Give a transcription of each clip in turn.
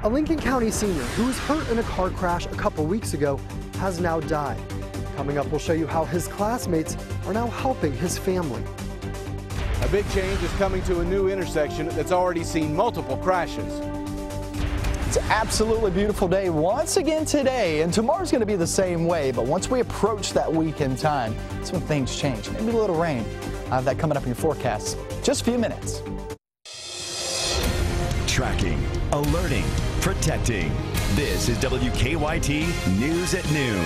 A Lincoln County senior who was hurt in a car crash a couple weeks ago has now died. Coming up, we'll show you how his classmates are now helping his family. A big change is coming to a new intersection that's already seen multiple crashes. It's an absolutely beautiful day once again today, and tomorrow's going to be the same way. But once we approach that weekend time, that's when things change. Maybe a little rain. I have that coming up in your forecast. Just a few minutes. Tracking, alerting, protecting. This is WKYT News at Noon.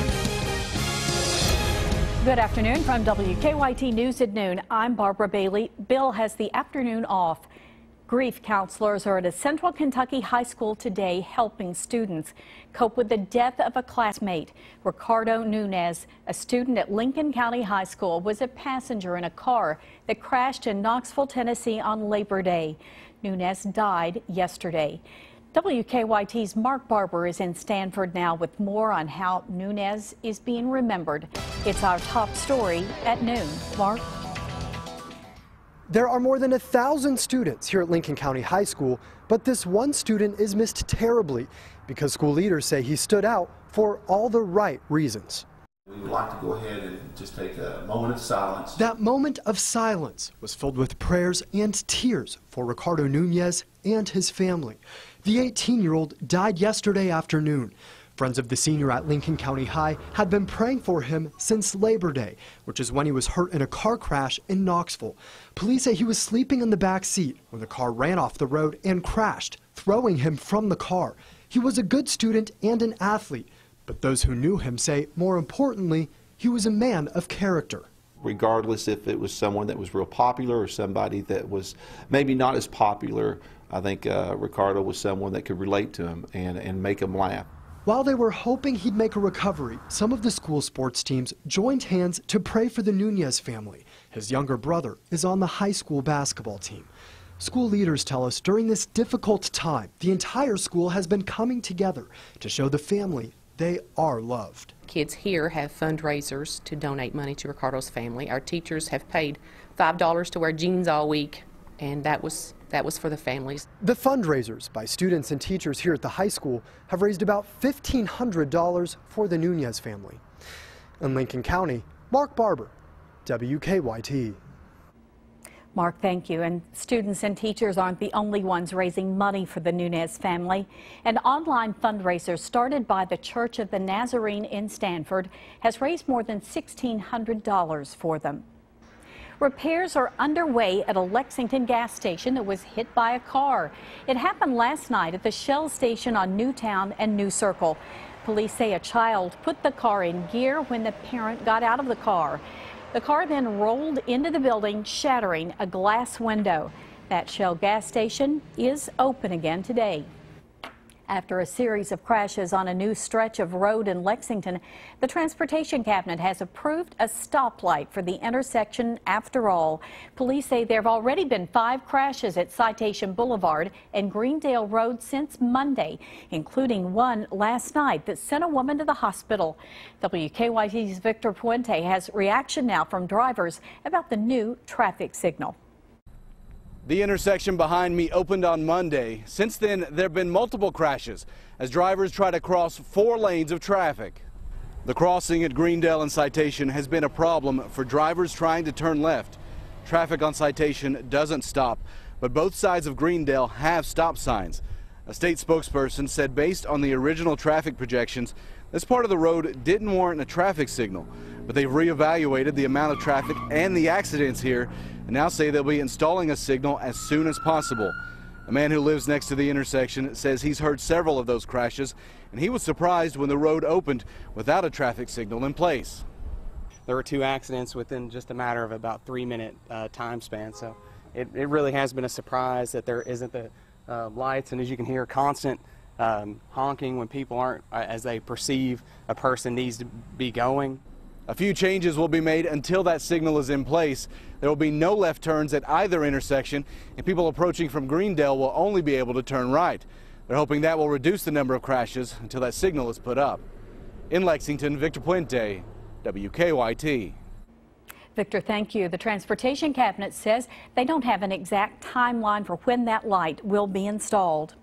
Good afternoon from WKYT News at Noon. I'm Barbara Bailey. Bill has the afternoon off. Grief counselors are at a Central Kentucky high school today helping students cope with the death of a classmate. Ricardo Nunez, a student at Lincoln County High School, was a passenger in a car that crashed in Knoxville, Tennessee on Labor Day. Nunez died yesterday. WKYT's Mark Barber is in Stanford now with more on how Nunez is being remembered. It's our top story at noon. Mark? There are more than 1,000 students here at Lincoln County High School, but this one student is missed terribly because school leaders say he stood out for all the right reasons. We would like to go ahead and just take a moment of silence. That moment of silence was filled with prayers and tears for Ricardo Nunez and his family. The 18-year-old died yesterday afternoon. Friends of the senior at Lincoln County High had been praying for him since Labor Day, which is when he was hurt in a car crash in Knoxville. Police say he was sleeping in the back seat when the car ran off the road and crashed, throwing him from the car. He was a good student and an athlete, but those who knew him say, more importantly, he was a man of character. Regardless if it was someone that was real popular or somebody that was maybe not as popular, I think Ricardo was someone that could relate to him and make him laugh. While they were hoping he'd make a recovery, some of the school sports teams joined hands to pray for the Nunez family. His younger brother is on the high school basketball team. School leaders tell us during this difficult time, the entire school has been coming together to show the family they are loved. Kids here have fundraisers to donate money to Ricardo's family. Our teachers have paid $5 to wear jeans all week, and that was for the families. The fundraisers by students and teachers here at the high school have raised about $1,500 for the Nunez family. In Lincoln County, Mark Barber, WKYT. Mark, thank you. And students and teachers aren't the only ones raising money for the Nunez family. An online fundraiser started by the Church of the Nazarene in Stanford has raised more than $1,600 for them. Repairs are underway at a Lexington gas station that was hit by a car. It happened last night at the Shell station on Newtown and New Circle. Police say a child put the car in gear when the parent got out of the car. The car then rolled into the building, shattering a glass window. That Shell gas station is open again today. After a series of crashes on a new stretch of road in Lexington, the Transportation Cabinet has approved a stoplight for the intersection after all. Police say there have already been 5 crashes at Citation Boulevard and Greendale Road since Monday, including one last night that sent a woman to the hospital. WKYT's Victor Puente has reaction now from drivers about the new traffic signal. The intersection behind me opened on Monday. Since then, there have been multiple crashes as drivers try to cross 4 lanes of traffic. The crossing at Greendale and Citation has been a problem for drivers trying to turn left. Traffic on Citation doesn't stop, but both sides of Greendale have stop signs. A state spokesperson said based on the original traffic projections, this part of the road didn't warrant a traffic signal, but they've reevaluated the amount of traffic and the accidents here and now say they'll be installing a signal as soon as possible. A man who lives next to the intersection says he's heard several of those crashes, and he was surprised when the road opened without a traffic signal in place. There were 2 accidents within just a matter of about 3-minute time span, so it really has been a surprise that there isn't the lights, and as you can hear, constant honking when people aren't as they perceive a person needs to be going. A few changes will be made until that signal is in place. There will be no left turns at either intersection, and people approaching from Greendale will only be able to turn right. They're hoping that will reduce the number of crashes until that signal is put up. In Lexington, Victor Puente, WKYT. Victor, thank you. The Transportation Cabinet says they don't have an exact timeline for when that light will be installed.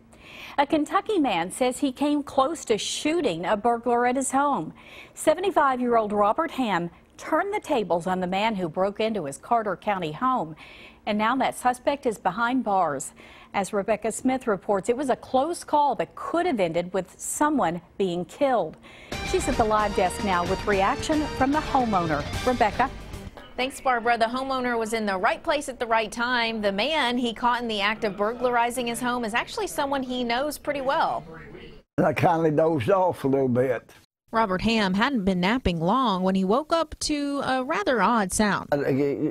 A Kentucky man says he came close to shooting a burglar at his home. 75-year-old Robert Ham turned the tables on the man who broke into his Carter County home. And now that suspect is behind bars. As Rebecca Smith reports, it was a close call that could have ended with someone being killed. She's at the live desk now with reaction from the homeowner. Rebecca. Thanks, Barbara. The homeowner was in the right place at the right time. The man he caught in the act of burglarizing his home is actually someone he knows pretty well. I kind of dozed off a little bit. Robert Ham hadn't been napping long when he woke up to a rather odd sound. I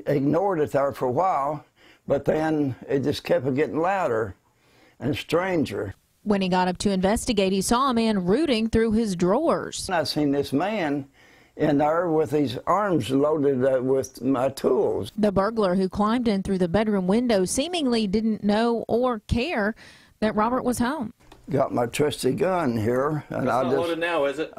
ignored it there for a while, but then it just kept getting louder and stranger. When he got up to investigate, he saw a man rooting through his drawers. I seen this man in there with his arms loaded with my tools. The burglar who climbed in through the bedroom window seemingly didn't know or care that Robert was home. Got my trusty gun here. And it's not loaded now, is it?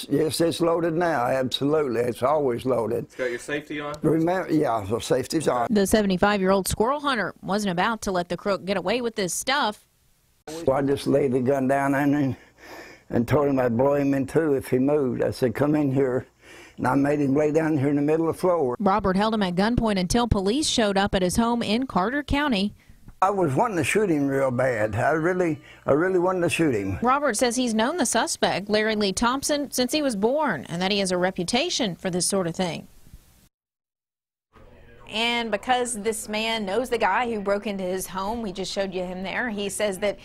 Yes, it's loaded now, absolutely. It's always loaded. It's got your safety on? Remember, yeah, the safety's on. The 75-year-old squirrel hunter wasn't about to let the crook get away with this stuff. So I just laid the gun down and told him I'd blow him in two if he moved. I said, come in here. And I made him lay down here in the middle of the floor. Robert held him at gunpoint until police showed up at his home in Carter County. I was wanting to shoot him real bad. I really wanted to shoot him. Robert says he's known the suspect, Larry Lee Thompson, since he was born, and that he has a reputation for this sort of thing. And because this man knows the guy who broke into his home, we just showed you him there, he says that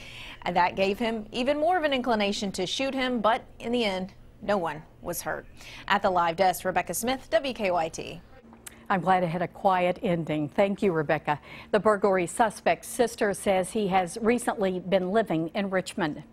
gave him even more of an inclination to shoot him, but in the end, no one was hurt. At the live desk, Rebecca Smith, WKYT. I'm glad it had a quiet ending. Thank you, Rebecca. The burglary suspect's sister says he has recently been living in Richmond.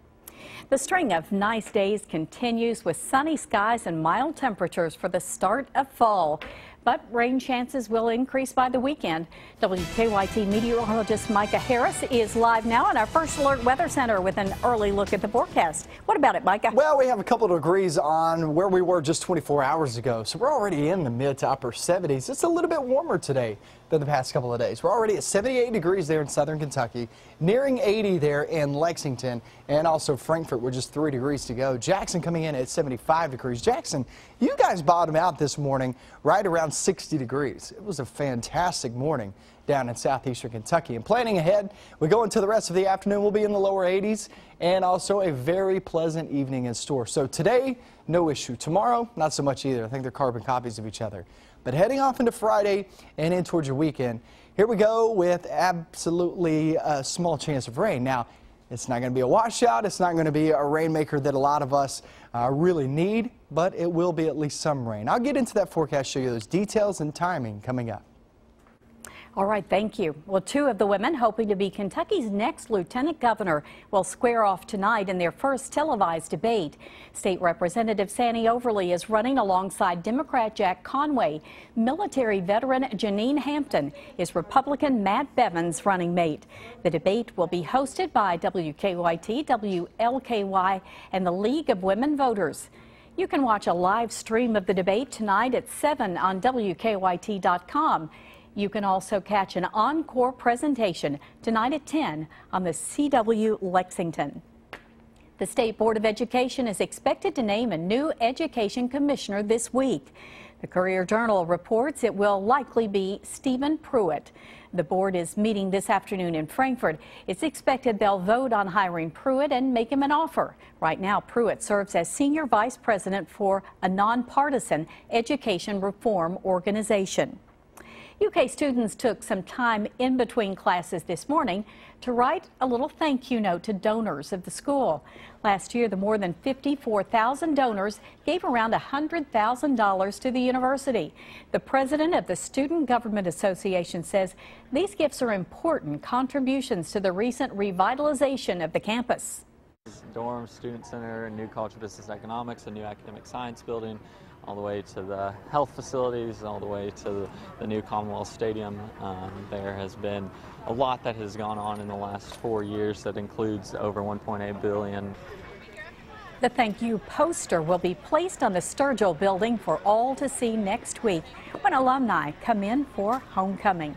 The string of nice days continues with sunny skies and mild temperatures for the start of fall. But rain chances will increase by the weekend. WKYT meteorologist Micah Harris is live now in our First Alert Weather Center with an early look at the forecast. What about it, Micah? Well, we have a couple of degrees on where we were just 24 hours ago, so we're already in the mid to upper 70s. It's a little bit warmer today than the past couple of days. We're already at 78 degrees there in southern Kentucky, nearing 80 there in Lexington, and also Frankfort. We're just 3 degrees to go. Jackson coming in at 75 degrees. Jackson, you guys bottomed out this morning right around 60 degrees. It was a fantastic morning down in southeastern Kentucky. And planning ahead, we go into the rest of the afternoon. We'll be in the lower 80s and also a very pleasant evening in store. So today, no issue. Tomorrow, not so much either. I think they're carbon copies of each other. But heading off into Friday and in towards your weekend, here we go with absolutely a small chance of rain. Now, it's not going to be a washout. It's not going to be a rainmaker that a lot of us really need, but it will be at least some rain. I'll get into that forecast, show you those details and timing coming up. All right, thank you. Well, two of the women hoping to be Kentucky's next lieutenant governor will square off tonight in their first televised debate. State Representative Sandy Overly is running alongside Democrat Jack Conway. Military veteran Janine Hampton is Republican Matt Bevin's running mate. The debate will be hosted by WKYT, WLKY, and the League of Women Voters. You can watch a live stream of the debate tonight at 7 on WKYT.com. You can also catch an encore presentation tonight at 10 on the CW Lexington. The State Board of Education is expected to name a new education commissioner this week. The Courier-Journal reports it will likely be Stephen Pruitt. The board is meeting this afternoon in Frankfort. It's expected they'll vote on hiring Pruitt and make him an offer. Right now, Pruitt serves as senior vice president for a nonpartisan education reform organization. UK students took some time in between classes this morning to write a little thank you note to donors of the school. Last year, the more than 54,000 donors gave around $100,000 to the university. The president of the Student Government Association says these gifts are important contributions to the recent revitalization of the campus. Dorm, Student Center, new College of Business Economics, a new academic science building, all the way to the health facilities, all the way to the new Commonwealth Stadium. There has been a lot that has gone on in the last 4 years that includes over $1.8 billion. The thank you poster will be placed on the Sturgill building for all to see next week when alumni come in for homecoming.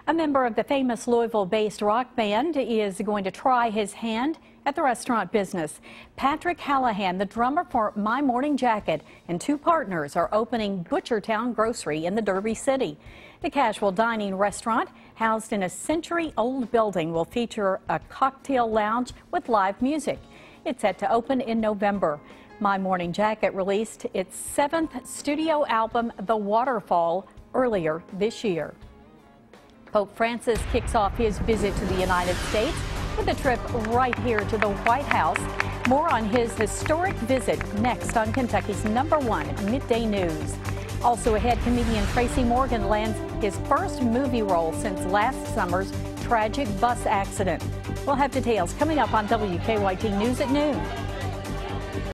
A member of the famous Louisville-based rock band is going to try his hand At the restaurant business, Patrick Hallahan, the drummer for My Morning Jacket, and two partners are opening Butchertown Grocery in the Derby City. The casual dining restaurant, housed in a century-old building, will feature a cocktail lounge with live music. It's set to open in November. My Morning Jacket released its 7th studio album, The Waterfall, earlier this year. Pope Francis kicks off his visit to the United States with a trip right here to the White House. More on his historic visit next on Kentucky's #1 Midday News. Also ahead, comedian Tracy Morgan lands his first movie role since last summer's tragic bus accident. We'll have details coming up on WKYT News at noon.